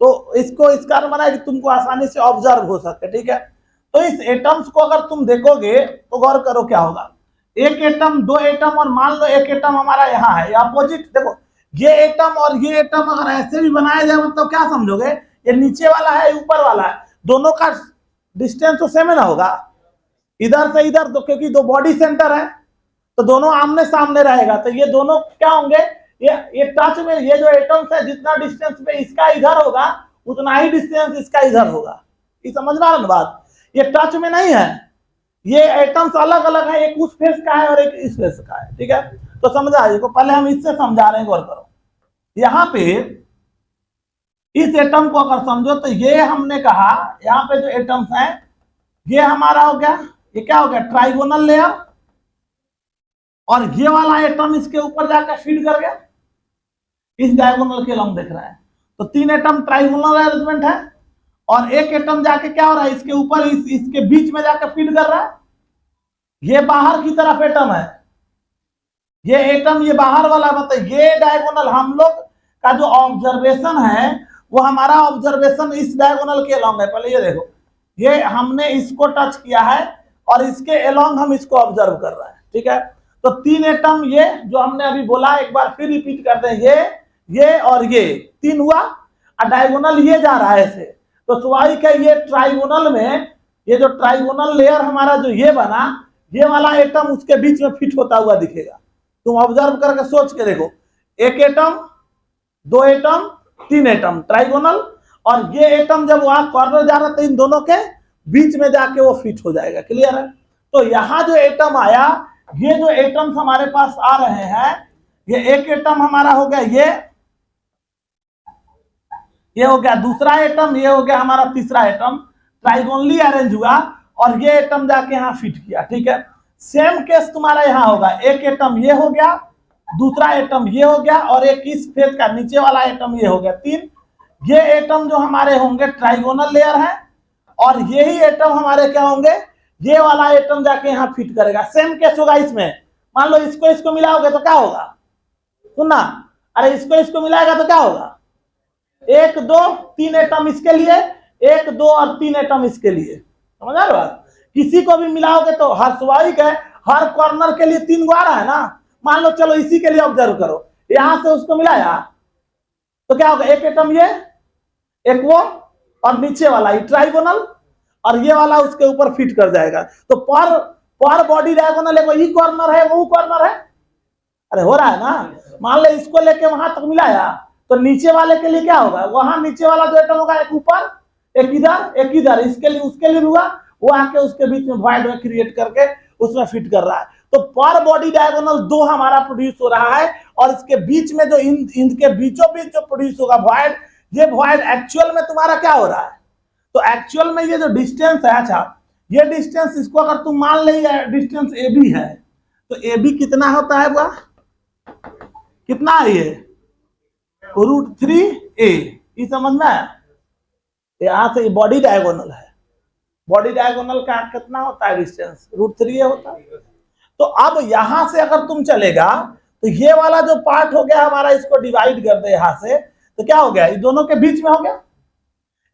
तो इसको इस कारण बनाया कि तुमको आसानी से ऑब्जर्व हो सके। ठीक है, तो इस एटम्स को अगर तुम देखोगे तो गौर करो क्या होगा, एक एटम, 2 एटम, और मान लो एक एटम हमारा यहाँ है, अपोजिट देखो, ये एटम और ये एटम अगर ऐसे भी बनाया जाए, मतलब क्या समझोगे, ये नीचे वाला है ऊपर वाला है, दोनों का डिस्टेंस तो सेम ना होगा, इधर से इधर, क्योंकि 2 बॉडी सेंटर है, तो दोनों आमने सामने रहेगा, तो ये दोनों क्या होंगे, ये टच में, ये जो एटम्स है जितना डिस्टेंस पे इसका इधर होगा उतना ही डिस्टेंस इसका इधर होगा। ये समझ में आ रहा है बात, ये टच में नहीं है, ये एटम्स अलग अलग है, एक उस फेस का है और एक इस फेस का है। ठीक है, तो समझा, इसको पहले हम इससे समझा रहे हैं, गौर करो। यहाँ पे इस एटम को अगर समझो, तो ये हमने कहा यहाँ पे जो एटम्स हैं, ये हमारा हो गया, ये क्या हो गया, ट्राइगोनल लेयर, और ये वाला एटम इसके ऊपर जाकर फीड कर गया, इस डायगोनल के लॉन्ग देख रहा है, तो 3 एटम ट्राइगोनल अरेंजमेंट है, और एक एटम जाके क्या हो रहा है, इसके ऊपर इसके बीच में जाकर फीड कर रहा है, ये बाहर की तरफ एटम है, ये एटम ये बाहर वाला, मतलब ये डायगोनल हम लोग का जो ऑब्जर्वेशन है, वो हमारा ऑब्जर्वेशन इस डायगोनल के अलोंग है। पहले ये देखो, ये हमने इसको टच किया है और इसके अलोंग हम इसको ऑब्जर्व कर रहे हैं। ठीक है, तो 3 एटम ये जो हमने अभी बोला, एक बार फिर रिपीट करते हैं, ये और ये 3 हुआ, और डायगोनल ये जा रहा है ऐसे, तो स्वाभाविक है ये ट्राइगोनल में, ये जो ट्राइगोनल लेयर हमारा जो ये बना, ये वाला एटम उसके बीच में फिट होता हुआ दिखेगा। तुम ऑब्जर्व करके सोच के देखो, एक एटम, 2 एटम, 3 एटम ट्राइगोनल, और ये एटम जब वहां कॉर्नर जा रहा था, इन दोनों के बीच में जाके वो फिट हो जाएगा। क्लियर है? तो यहाँ जो एटम आया, ये जो एटम्स हमारे पास आ रहे हैं, ये एक एटम हमारा हो गया, ये हो गया दूसरा एटम, ये हो गया हमारा तीसरा एटम, ट्राइगोनली अरेंज हुआ, और ये एटम जाके यहाँ फिट किया। ठीक है, सेम केस तुम्हारा यहाँ होगा, एक एटम ये हो गया, दूसरा एटम ये हो गया, और एक इस फेस का नीचे वाला एटम ये हो गया, 3। ये एटम जो हमारे होंगे ट्राइगोनल लेयर है, और यही एटम हमारे क्या होंगे, ये वाला एटम जाके यहाँ फिट करेगा। सेम केस होगा इसमें, मान लो इसको मिलाओगे तो क्या होगा, सुनना, अरे इसको मिलाएगा तो क्या होगा, 1 2 3 एटम इसके लिए, 1 2 और 3 एटम इसके लिए, समझ आ रहा बात? किसी को भी मिलाओगे तो हर स्वाभाविक है, हर कॉर्नर के लिए 3 गो आ रहा है ना। मान लो चलो इसी के लिए ऑब्जर्व करो, यहां से उसको मिलाया तो क्या होगा, एक एटम ये, एक वो, और नीचे वाला ये ट्राइगोनल, और ये वाला उसके ऊपर फिट कर जाएगा। तो पर बॉडी डायगोनल है, ई कॉर्नर है वो कॉर्नर है। अरे हो रहा है ना। मान लो इसको लेके वहां तक मिलाया तो नीचे वाले के लिए क्या होगा, वहां नीचे वाला जो एटम होगा एक ऊपर एक इधर, इसके लिए उसके लिए हुआ, वो आके उसके बीच में वॉइड में क्रिएट करके उसमें फिट कर रहा है। तो पर बॉडी डायगोनल 2 हमारा प्रोड्यूस हो रहा है, और इसके बीच में जो इनके बीचों बीच जो प्रोड्यूस होगा वॉइड, ये वॉइड एक्चुअल में तुम्हारा क्या हो रहा है। तो एक्चुअल में ये जो डिस्टेंस है, अच्छा ये डिस्टेंस, इसको अगर तुम मान लेंगे डिस्टेंस ए बी है, तो ए बी कितना होता है, वह कितना है, ये √3a, ये समझ में आया। यहां से बॉडी डायगोनल है, बॉडी डायगोनल का कितना होता है डिस्टेंस, √3a होता है। तो अब यहां से अगर तुम चलेगा तो ये वाला जो पार्ट हो गया हमारा, इसको डिवाइड कर दे यहां से, तो क्या हो गया, ये दोनों के बीच में हो गया।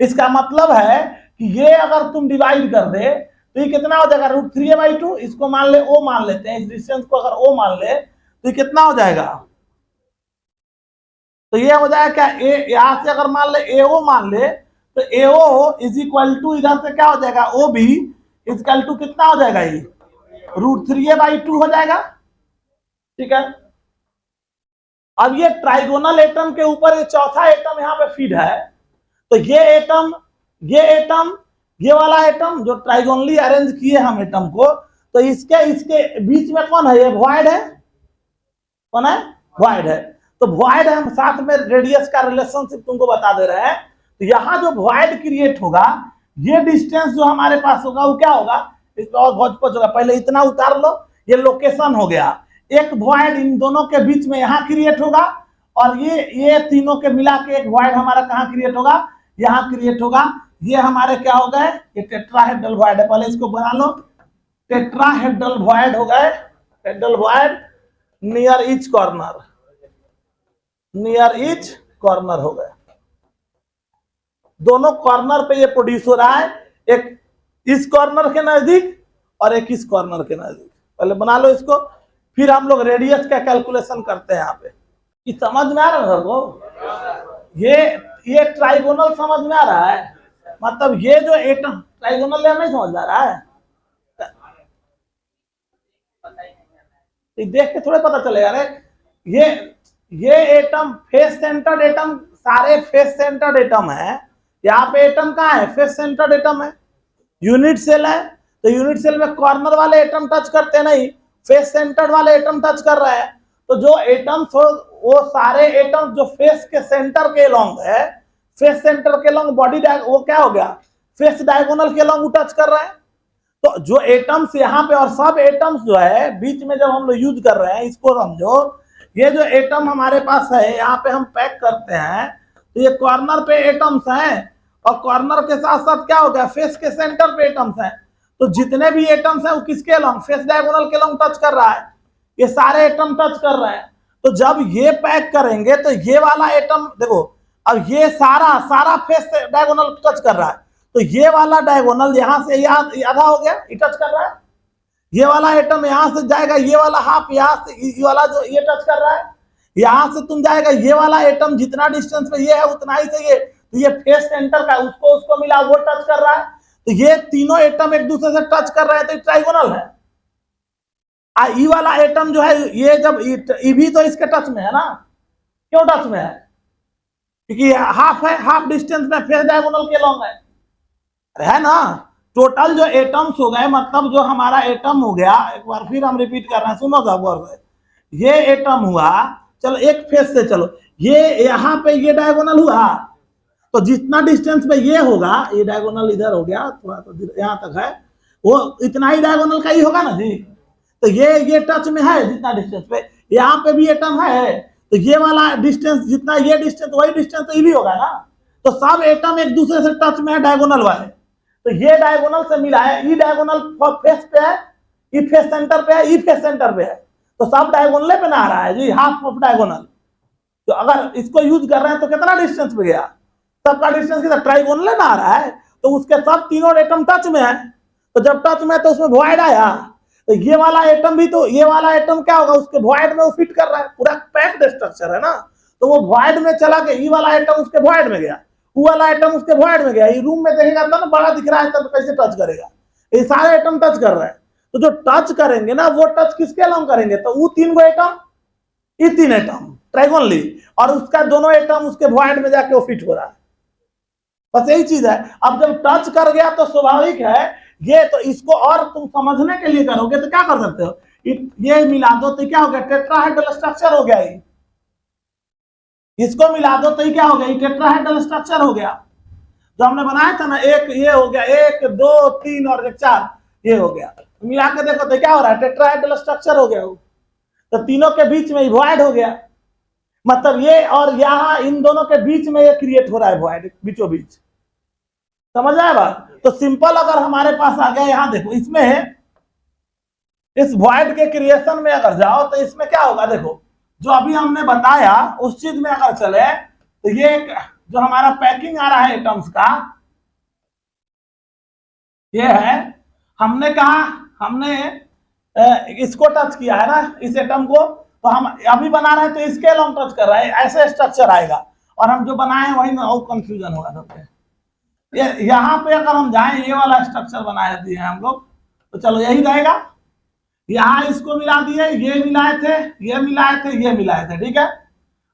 इसका मतलब है कि ये अगर तुम डिवाइड कर दे तो ये कितना हो जाएगा, √3a/2, इसको मान ले ओ मान लेते हैं, इस डिस्टेंस को अगर ओ मान ले तो ये कितना हो जाएगा, तो ये हो जाएगा क्या, ए यहां से अगर मान ले एओ मान ले तो एओ इज इक्वल टू, इधर से क्या हो जाएगा, O B is equal to कितना हो जाएगा, ये √3a/2 हो जाएगा। ठीक है, अब ये ट्राइगोनल एटम के ऊपर ये चौथा एटम यहाँ पे फीड है, तो ये एटम ये वाला एटम जो ट्राइगोनली अरेंज किए हम एटम को, तो इसके बीच में कौन है, ये वॉइड है, कौन है, वॉइड है। तो वॉइड हम साथ में रेडियस का रिलेशनशिप तुमको बता दे रहे हैं। तो यहाँ जो वॉइड क्रिएट होगा, ये डिस्टेंस जो हमारे पास होगा वो क्या होगा, इसमें और भौचपच होगा। पहले इतना उतार लो, ये लोकेशन हो गया, एक वॉइड इन दोनों के बीच में यहाँ क्रिएट होगा, और ये तीनों के मिला के एक वॉइड हमारा कहाँ क्रिएट होगा, यहाँ क्रिएट होगा। ये हमारे क्या हो गए, ये टेट्राहेड्रल वॉइड है, पहले इसको बना लो, टेट्राहेड्रल वॉइड हो गए, hedral void near each corner, near each corner हो गए। दोनों कॉर्नर पे ये प्रोड्यूस हो रहा है, एक इस कॉर्नर के नजदीक और एक इस कॉर्नर के नजदीक। पहले बना लो इसको, फिर हम लोग रेडियस का कैलकुलेशन करते हैं। यहाँ पे ये समझ में आ रहा है सर को, ये ट्राइगोनल समझ में आ रहा है, मतलब ये जो एटम ट्राइगोनल है, नहीं समझ आ रहा है, देख के थोड़े पता चलेगा। अरे ये एटम फेस सेंटर्ड एटम, सारे फेस सेंटर्ड एटम है। यहाँ पे एटम कहाँ है, फेस सेंटर्ड एटम है, यूनिट सेल है, तो यूनिट सेल में कॉर्नर वाले एटम टच करते नहीं, फेस सेंटर्ड वाले एटम टच कर रहे हैं। तो जो एटम्स हो वो सारे एटम जो फेस के सेंटर के लॉन्ग है, फेस सेंटर के लॉन्ग बॉडी वो क्या हो गया, फेस डायगोनल के लॉन्ग टच कर रहे हैं। तो जो एटम्स यहाँ पे और सब एटम्स जो है बीच में जब हम लोग यूज कर रहे हैं, इसको समझो, ये जो एटम हमारे पास है यहाँ पे हम पैक करते हैं, तो ये कॉर्नर पे एटम्स हैं, और कॉर्नर के साथ साथ क्या हो गया, फेस के सेंटर पे एटम्स हैं। तो जितने भी एटम्स हैं वो किसके लॉन्ग, फेस डायगोनल के लॉन्ग टच कर रहा है, ये सारे एटम टच कर रहे हैं। तो जब ये पैक करेंगे तो ये वाला एटम देखो, अब ये सारा फेस डायगोनल टच कर रहा है, तो ये वाला डायगोनल यहाँ से आधा हो गया, ये टच कर रहा है, ये वाला एटम यहाँ से जाएगा, ये वाला हाफ यहाँ से, ये वाला जो ये टच कर रहा है, यहाँ से तुम जाएगा, ये वाला एटम जितना डिस्टेंस पे ये है उतना ही से ये, तो ये फेस सेंटर का उसको मिला, वो टच कर रहा है। तो ये तीनों एटम एक दूसरे से टच कर रहे हैं, तो ट्राइगोनल है। ई वाला एटम जो है, ये जब ई भी तो इसके टच में है ना, क्यों टच में है, क्योंकि हाफ है, हाफ डिस्टेंस में फेस डायगोनल के लॉन्ग है ना। टोटल जो एटम्स हो गए, मतलब जो हमारा एटम हो गया, एक बार फिर हम रिपीट कर रहे हैं, सुनो सब गौर से, ये एटम हुआ, चलो एक फेस से चलो, ये यहाँ पे ये डायगोनल हुआ, तो जितना डिस्टेंस पे ये होगा, ये डायगोनल इधर हो गया थोड़ा, तो यहाँ तक है, वो इतना ही डायगोनल का ही होगा ना जी। तो ये टच में है जितना डिस्टेंस पे, यहाँ पे भी एटम है, तो ये वाला डिस्टेंस जितना ये डिस्टेंस, वही डिस्टेंस तो ये भी होगा ना। तो सब एटम एक दूसरे से टच में है डायगोनल वाले, तो ये डायगोनल से मिला है, ई डायगोनल फेस पे है, ई फेस सेंटर पे है, ई फेस सेंटर पे है, तो सब डायगोनल पे ना आ रहा है जी, हाफ ऑफ डायगोनल। तो अगर इसको यूज कर रहे हैं तो कितना डिस्टेंस पे गया, सबका डिस्टेंस कितना, ट्राइगोनल ना आ रहा है। तो उसके सब तीनों एटम टच में है, तो जब टच में तो उसमें वॉइड आया, तो ये वाला एटम भी, तो ये वाला एटम क्या होगा, उसके वॉइड में वो फिट कर रहा है, पूरा पैक्ड स्ट्रक्चर है ना, तो वो वॉइड में चला गया, ये वाला एटम उसके वॉइड में गया, वो वाला एटम उसके वॉइड में गया, ये रूम में देखेगा तो ना बड़ा दिख रहा है, तब कैसे टच करेगा, ये सारे एटम टच कर रहे हैं, तो जो टच करेंगे ना वो टच किसके अलोंग करेंगे, तो वो तीन गो एटम, ये तीन एटम ट्राइगोनली, और उसका दोनों एटम उसके वॉइड में जाके वो फिट हो रहा है, बस यही चीज है। अब जब टच कर गया तो स्वाभाविक है ये, तो इसको और तुम समझने के लिए करोगे तो क्या कर सकते हो, ये मिला दो तो क्या हो गया, टेट्राहेड्रल स्ट्रक्चर हो गया, इसको मिला दो तो क्या हो गया, टेट्राहेड्रल स्ट्रक्चर हो गया, जो हमने बनाया था ना, एक ये हो गया, 1 2 3 और 4 ये हो गया, मिला के देखो तो क्या हो रहा है, टेट्राहेड्रल स्ट्रक्चर हो गया, तो तीनों के बीच में वॉइड हो गया, मतलब ये और यहाँ इन दोनों के बीच में ये क्रिएट हो रहा है वॉइड, बीचों बीच, समझ आया बात। तो सिंपल अगर हमारे पास आ गया, यहां देखो इसमें, इस वॉइड के क्रिएशन में अगर जाओ तो इसमें क्या होगा, देखो जो अभी हमने बताया उस चीज में अगर चले तो ये एक जो हमारा पैकिंग आ रहा है एटम्स का, ये है, हमने कहा हमने इसको टच किया है ना, इस एटम को, तो हम अभी बना रहे हैं तो इसके अलोंग टच कर रहा है, ऐसे स्ट्रक्चर आएगा, और हम जो बनाए हैं वही में और कंफ्यूजन होगा सबके। यहाँ पे अगर हम जाएं, ये वाला स्ट्रक्चर बनाए दिए हैं हम लोग, तो चलो यही रहेगा, यहाँ इसको मिला दिए, ये मिलाए थे, ये मिलाए थे, ये मिलाए थे, ठीक है,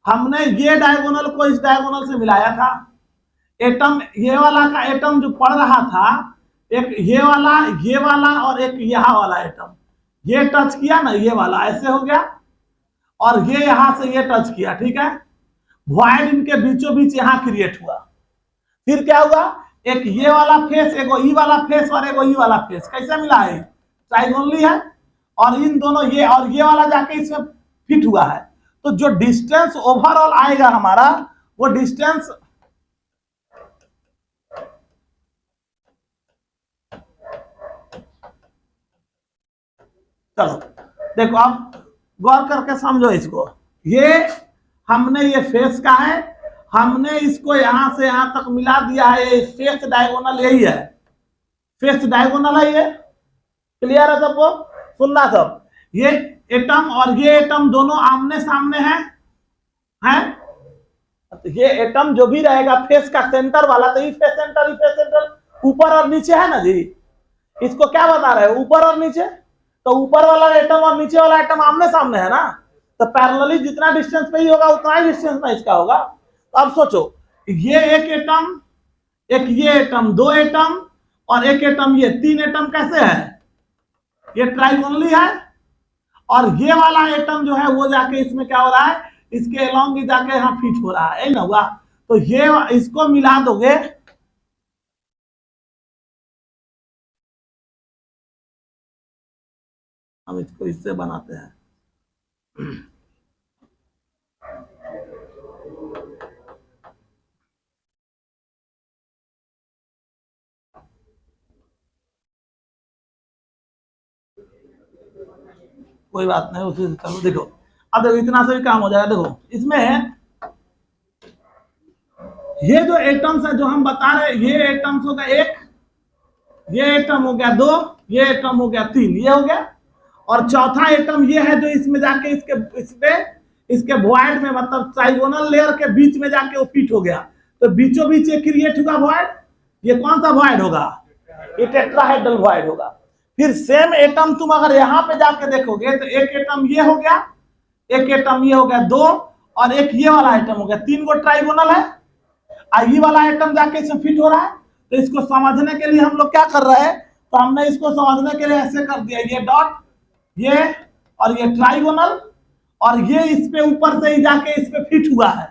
हमने ये डायगोनल को इस डायगोनल से मिलाया था, एटम ये वाला का एटम जो पड़ रहा था, एक ये वाला और एक यहाँ वाला एटम, ये टच किया ना, ये वाला ऐसे हो गया, और ये यहां से ये टच किया, ठीक है, वॉइड इनके बीचों बीच यहाँ क्रिएट हुआ, फिर क्या हुआ, एक ये वाला फेस, एक ई वाला फेस और एक ई वाला फेस, कैसे मिला है, ट्राइगोनली है, और इन दोनों ये और ये वाला जाके इसमें फिट हुआ है, तो जो डिस्टेंस ओवरऑल आएगा हमारा, वो डिस्टेंस, चलो देखो आप गौर करके समझो इसको, ये हमने ये फेस का है, हमने इसको यहां से यहां तक मिला दिया है, ये फेस डायगोनल यही है, फेस डायगोनल है ये, क्लियर है सबको, सुनना सब, ये एटम और ये एटम दोनों आमने सामने हैं, तो ये एटम जो भी रहेगा फेस का सेंटर वाला, तो ये फेस सेंटर ऊपर और नीचे है ना जी, इसको क्या बता रहे हैं, ऊपर और नीचे, तो ऊपर वाला एटम और नीचे वाला एटम आमने सामने है ना, तो पैरेलली जितना डिस्टेंस पे ही होगा उतना ही डिस्टेंस में इसका होगा। तो अब सोचो, ये एक एटम, एक ये एटम, दो एटम और एक एटम, ये तीन एटम कैसे है, ये ट्राइगोनली है, और ये वाला एटम जो है वो जाके इसमें क्या हो रहा है, इसके अलोंग ही जाके यहाँ फिट हो रहा है ना हुआ, तो ये इसको मिला दोगे, हम इसको इससे बनाते हैं, कोई बात नहीं, उसी चलो देखो, अब देखो इतना से भी काम हो जाएगा, देखो इसमें ये जो एटम्स है जो हम बता रहे हैं, ये एटम्स हो गया एक, ये एटम हो गया दो, ये एटम हो गया तीन, ये हो गया, और चौथा एटम ये है जो इसमें जाके इसके वॉइड में, मतलब ट्राइगोनल लेयर के बीच में जाके वो फिट हो गया, तो बीचों बीच ये क्रिएट हुआ वॉइड, ये कौन सा वॉइड होगा, ये टेट्राहेड्रल वॉइड होगा। फिर सेम एटम तुम अगर यहाँ पे जाके देखोगे तो एक एटम ये हो गया, एक एटम ये हो गया दो, और एक ये वाला एटम हो गया, तीन गो ट्राइगोनल है, ये वाला एटम जाके इसमें फिट हो रहा है। तो इसको समझने के लिए हम लोग क्या कर रहे हैं, तो हमने इसको समझने के लिए ऐसे कर दिया, ये डॉट, ये और ये ट्राइगोनल, और ये इस पे ऊपर से ही जाके इस पे फिट हुआ है,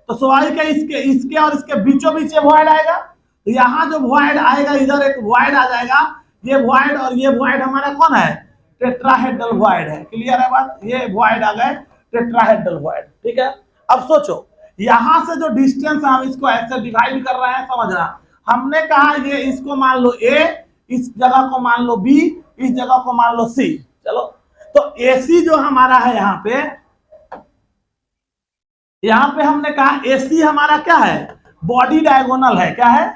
तो स्वाभाविक है इसके और इसके बीचों बीच ये वॉइड आएगा, तो यहाँ जो वॉइड आएगा, इधर एक वॉइड आ जाएगा, ये वॉइड और ये वॉइड हमारा कौन है, टेट्राहेड्रल वॉइड है, क्लियर है बात, ये वॉइड आ गए टेट्राहेड्रल वॉइड, ठीक है। अब सोचो यहां से जो डिस्टेंस हम इसको ऐसे डिवाइड कर रहे हैं, समझना, हमने कहा ये इसको मान लो ए, इस जगह को मान लो बी, इस जगह को मान लो सी, चलो, तो एसी जो हमारा है यहाँ पे हमने कहा एसी हमारा क्या है, बॉडी डायगोनल है, क्या है,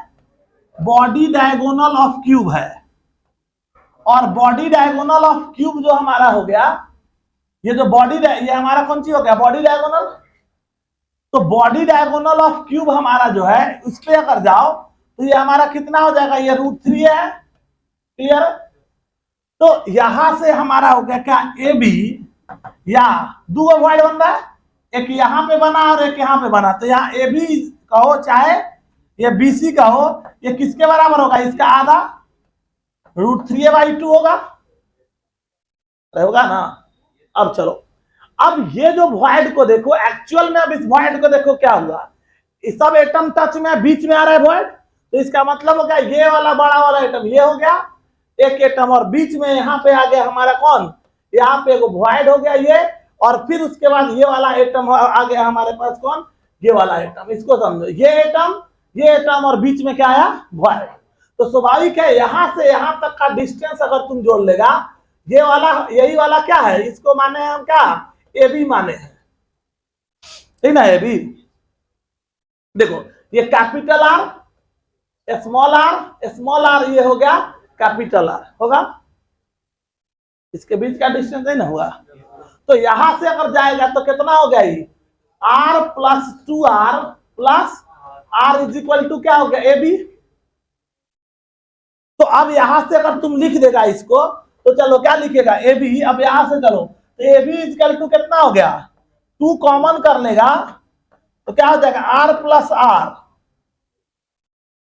बॉडी डायगोनल ऑफ क्यूब है, और बॉडी डायगोनल ऑफ क्यूब जो हमारा हो गया, ये जो बॉडी, ये हमारा कौन सी हो गया, बॉडी डायगोनल। तो बॉडी डायगोनल ऑफ क्यूब हमारा जो है उस पे अगर जाओ तो ये हमारा कितना हो जाएगा, ये √3 है। क्लियर। तो यहां से हमारा हो गया क्या, ए बी, या दो वॉइड बन रहा है, एक यहां पे बना और एक यहां पे बना। तो यहाँ ए बी कहो चाहे ये बी सी कहो, ये किसके बराबर होगा, इसका आधा √3/2 होगा ना। अब चलो, अब ये जो वॉइड को देखो, एक्चुअल में अब इस वॉइड को देखो क्या हुआ, इस सब एटम टच में बीच में आ रहा है वॉइड, तो इसका मतलब हो गया ये वाला बड़ा वाला एटम ये हो गया एक एटम, और बीच में यहाँ पे आ गया हमारा कौन, यहाँ पे वॉइड हो गया ये, और फिर उसके बाद ये वाला एटम आ गया हमारे पास कौन, ये वाला एटम। इसको समझो, ये एटम और बीच में क्या आया, वॉइड। तो स्वाभाविक है यहां से यहां तक का डिस्टेंस अगर तुम जोड़ लेगा, ये वाला यही वाला क्या है, इसको माने हम क्या, ए बी माने हैं, ठीक ना, ए बी। देखो ये कैपिटल आर, स्मॉल आर, ये हो गया कैपिटल आर होगा, इसके बीच का डिस्टेंस है ना हुआ। तो यहां से अगर जाएगा तो कितना हो गया, r + 2r + r = क्या हो गया, ए बी। तो अब यहां से अगर तुम लिख देगा इसको, तो चलो क्या लिखेगा, ए बी। अब यहां से चलो, तो ए बी = कितना हो गया, 2 कॉमन कर लेगा तो क्या हो जाएगा, r + r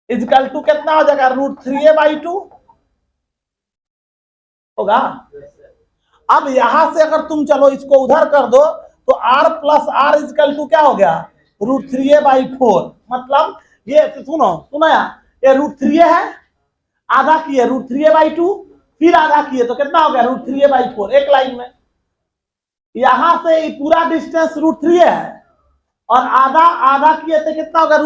= कितना हो जाएगा, √3/2 होगा। अब यहां से अगर तुम चलो इसको उधर कर दो, तो r + r = क्या हो गया, √3/4। मतलब ये सुनो यार, ये √3 है, आधा किए √3/2, फिर आधा किए तो कितना हो गया, √3/4 एक लाइन में। यहां से पूरा डिस्टेंस √3 है, और आधा किए तो कितना होगा,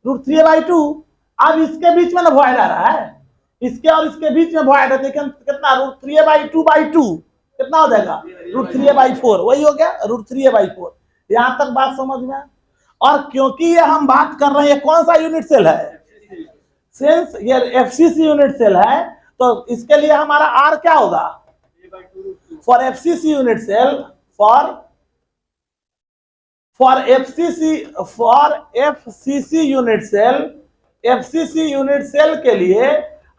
√3/2। अब इसके बीच में ना वॉइड आ रहा है, इसके और इसके बीच में वॉइड है, लेकिन कितना, √3/2/2 कितना हो जाएगा, √3/4, वही हो गया √3/4। यहां तक बात समझ में। और क्योंकि ये हम बात कर रहे हैं कौन सा यूनिट सेल है, सिंस ये एफसीसी यूनिट सेल है, तो इसके लिए हमारा आर क्या होगा, for FCC unit cell, for FCC unit cell के लिए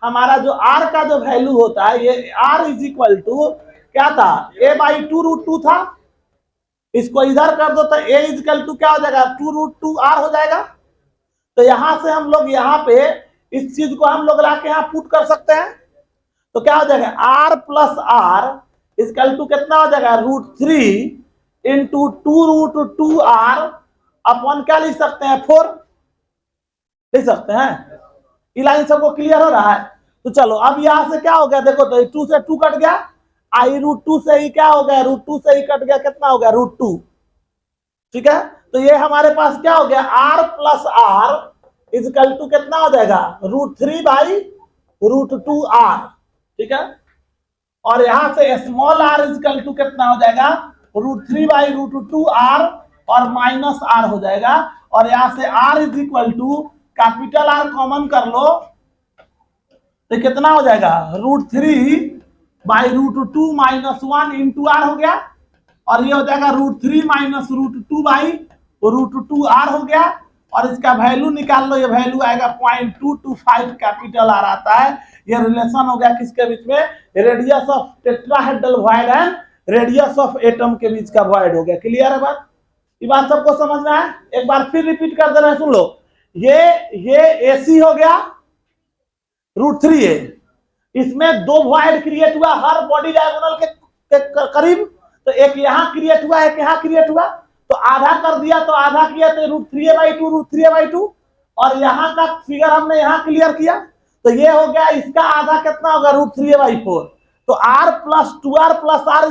हमारा जो आर का जो वैल्यू होता है, ये आर = क्या था, a/2√2 था। इसको इधर कर दो तो a = क्या हो जाएगा, 2√2r हो जाएगा। तो यहां से हम लोग यहाँ पे इस चीज को हम लोग लाके यहाँ पुट कर सकते हैं, तो क्या हो जाएगा, r + r = कितना हो जाएगा, √3 × 2√2r अपन क्या लिख सकते हैं, 4 लिख सकते हैं। ये लाइन सबको क्लियर हो रहा है। तो चलो अब यहां से क्या हो गया, देखो तो 2 से 2 कट गया, √2 से ही क्या हो गया, √2 से ही कट गया, कितना हो गया, √2। ठीक है, तो ये हमारे पास क्या हो गया, r + r = कितना हो जाएगा, √3/√2r। ठीक है, और यहां से स्मॉल r = कितना हो जाएगा, √3/√2r और -r हो जाएगा। और यहां से r कैपिटल R कॉमन कर लो तो कितना हो जाएगा, √3/√2 -1 × r हो गया, और ये हो जाएगा √3 - √2/√2r हो गया। और इसका वैल्यू निकाल लो, ये वैल्यू आएगा 0.225 कैपिटल R आता है। ये रिलेशन हो गया किसके बीच में, radius of tetrahedral void and radius of atom के बीच का वॉइड हो गया। क्लियर है बात, ये बात सबको समझना है। एक बार फिर रिपीट कर दे रहे हैं, सुन लो। ये AC हो गया √3a, इसमें 2 वॉइड क्रिएट हुआ हर बॉडी डायगोनल के करीब। तो एक यहाँ क्रिएट हुआ, एक यहाँ क्रिएट हुआ, तो आधा कर दिया तो आधा किया तो √3a/2 और यहाँ का फिगर हमने यहाँ क्लियर किया, तो ये हो गया, इसका आधा कितना होगा, √3a/4। तो r + 2r + r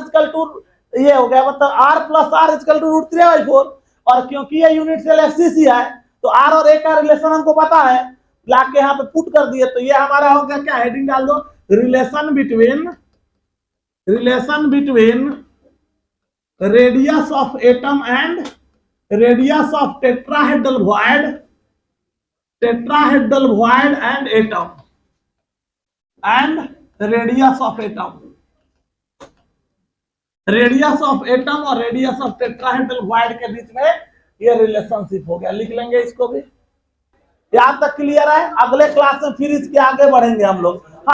= ये हो गया, मतलब r + r = √3a/4। और क्योंकि ये यूनिट सेल एफसीसी है, तो r और a का रिलेशन हमको पता है, लाके यहाँ पे पुट कर दिए। तो ये हमारा हो गया, क्या हेडिंग डाल दो, relation between radius of atom and radius of tetrahedral void tetrahedral void and atom and radius of atom. Radius of atom और रेडियस ऑफ टेट्राहेड्रल void के बीच में ये रिलेशनशिप हो गया, लिख लेंगे इसको भी। यहां तक क्लियर है? अगले क्लास में फिर इसके आगे बढ़ेंगे हम लोग।